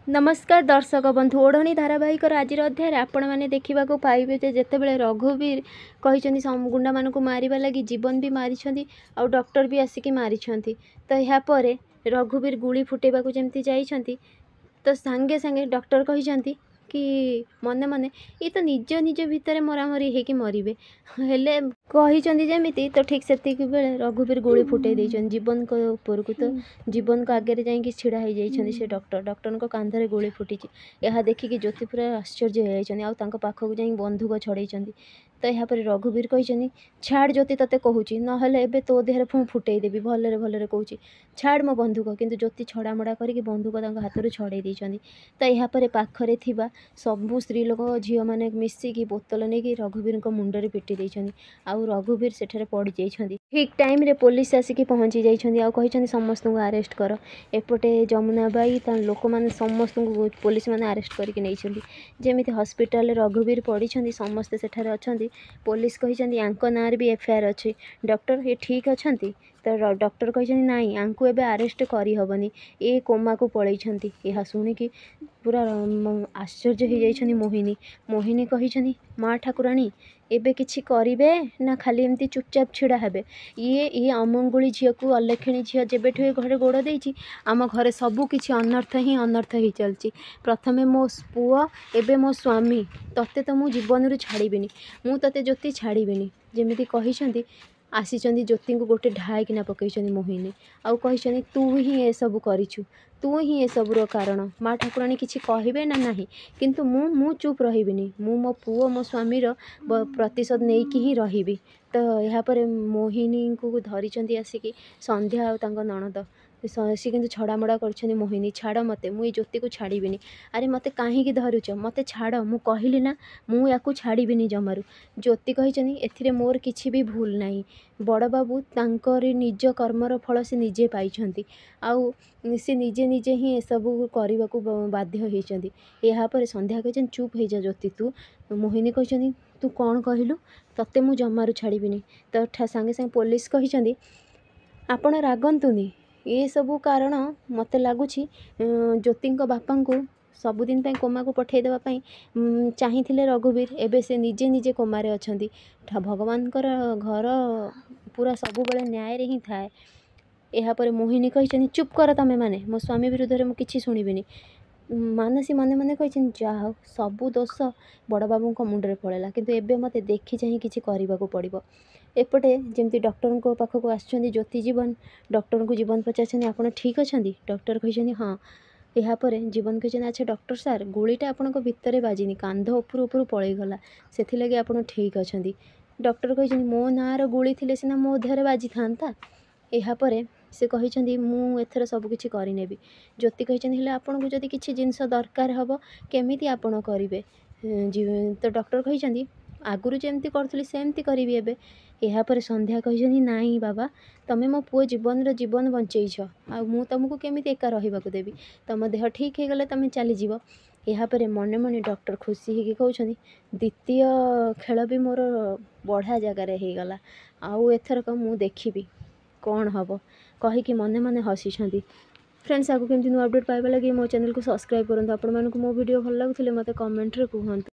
नमस्कार दर्शक बंधु ओढ़णी धारावाहिक आज अध्याय आपण मैंने देखा पाइबे जितेबाला रघुवीर कहते गुंडा मान मारिबा लगी जीवन भी मारी आउ डॉक्टर भी आसिक मारी तो यापर रघुवीर गुली फुटेबा जमी जाइंट तो सांगे सांगे डॉक्टर कहते कि मने मने ये तो निज निज भितर मरामरी होकि मरबे हेले कही जमी तो ठीक से बेले रघुवीर गुली फुटे देछन जीवन को ऊपर को तो जीवन को आगे जाकि छिड़ा हो जाइछन से डॉक्टर को कांधरे गुली फुटी यह देखिकी ज्योति पूरा आश्चर्य हो पाखक जा बंधुक छड़े तो यापर रघुवीर कहते छाड़ ज्योति तते कहूँ ना एबे तो देहरे फुँ फुटे देवी भलरे भलरे कहूँ छाड़ मो बंधुक किंतु ज्योति छड़ामड़ा करके बंधुक हाथ छड़े देछन तो यापर पाखरे थिबा सबू स्त्री लोक झील मैंने मिसिकी बोतल नहीं रघुवीर मुंडे पिटी देछन आउ रघुवीर सेठरे पड़ जाइछन ठीक टाइम रे पुलिस आसिक पहुँची जाइछन आउ कहछन समस्त को अरेस्ट कर एपटे जमुना बाई लोक मैंने समस्त को पुलिस मैंने अरेस्ट करके नहीं जमी हस्पिटाल रघुवीर पड़ी समस्ते सेठारे अच्छा पुलिस कहते यांक नाँ भी एफआईआर अच्छी डॉक्टर ये ठीक अच्छा तो डॉक्टर कहते नाई यांकु एबे अरेस्ट करहबनी ये कोमा को पलैछंती यह शुणिकी पूरा आश्चर्य हो जाइछनी मोहिनी मोहिनी कहछनी माँ ठाकुराणी एबे किछि करिवे ना खाली एमती चुपचाप छिड़ा हेबे ये अमंगुली झील को अलेखिणी झील जेबेठु ए घरे गोड़ देइछि आम घरे सबू किछि अनर्थ ही चलछि प्रथमे मो पुआ एबे मो स्वामी तते तो मु जीवन छाड़बिनी मु तते ज्योति छाड़बिनी जेमिति कहिसंती आसीचंदी ज्योति को गोटे ढाईकिना पकईचंदी मोहिनी आउ कहिसंदी तू ही ए सब करिछु तू ही ए सबुर कारण माँ ठाकुराणी किछि कहिबे ना नाही किंतु मु चुप रहिबिनी मु मो पुओ मो स्वामीर प्रतिशोध नेइकी ही रहिबी तो यापर मोहिनी को धरिचंदी आसिकी संध्या आउ तांको नणद सी कि छड़ामड़ा कर मोहिनी छाड़ मत मुझे ज्योति को छाड़बिनी अरे मत कहीं धरुच मत छाड़ मु कहली ना मु या छाड़बिनी जमारू ज्योति कहते एथिरे मोर किछि भी भूल नहीं बड़ बाबू तांकरी निज कर्मर फल से निजे पाइछंती आउ से निजे निजे ही एसबू करने को बाध्य होती यापर संध्या कहते चुप हो जा ज्योति तू मोहिनी कहते तू कौन कहलु तते मु जमारू छाड़बिनी तो सांगे सांगे पुलिस कहते आपण रागंतुनी ये सबू कारण मत लगुच ज्योति बापा को सबुदिन कोमा को पठेदेवाई चाहिए रघुवीर एबे से निजे निजे कोमारे अच्छा भगवान घर पूरा सब बेले न्याय रे ही थाए यापर मोहिनी कहते चुप कर तमें माने मो स्वामी विरुद्ध में किसी शुणबिनी मानसी मने मने कहते जाओ सबू दोष बड़ बाबू मुंडे पड़ेगा किंतु एबे मते देखी चाहिए किसी करने को पड़ो एपटे जमती डॉक्टर को पाखक आसुँच ज्योति जीवन डॉक्टर को जीवन पचार आप ठीक अच्छा डॉक्टर कहते हाँ यापर जीवन कहते अच्छा डॉक्टर सार गुड़ीटा आपण भितर बाजिनी कांध उपरू उपरू पलैगला से लगे आप ठीक अच्छा डॉक्टर कहते मो नाँर गुड़ी थी सीना मो देहरे बाजि था यापर से कहते मुझे सबकि करनेबी ज्योति कहते आपन को जदि किसी जिनस दरकार हम केमी आपण करेंगे तो डॉक्टर कहते आगुरी जमती करी सेमती करी एबे यापर संध्या कहते नाई बाबा तमें मो पुओ जीवन बंचेछ आ मु तुमको केमी एका रहा देवी तुम देह ठीक हो गले तुम चलीज यापर मने मने डॉक्टर खुशी होगी कहते द्वितीय खेल भी मोर बढ़िया जगार हो गला आउ एथरक मु देखी कौन हम कहीकि मने मने हसी फ्रेंड्स आगे केमती नुआ अपडेट पाइबा लगी मो चैनल को सब्सक्राइब करूँ आपण मानक मो वीडियो भल लगुले मत कमेंट रे कहतु।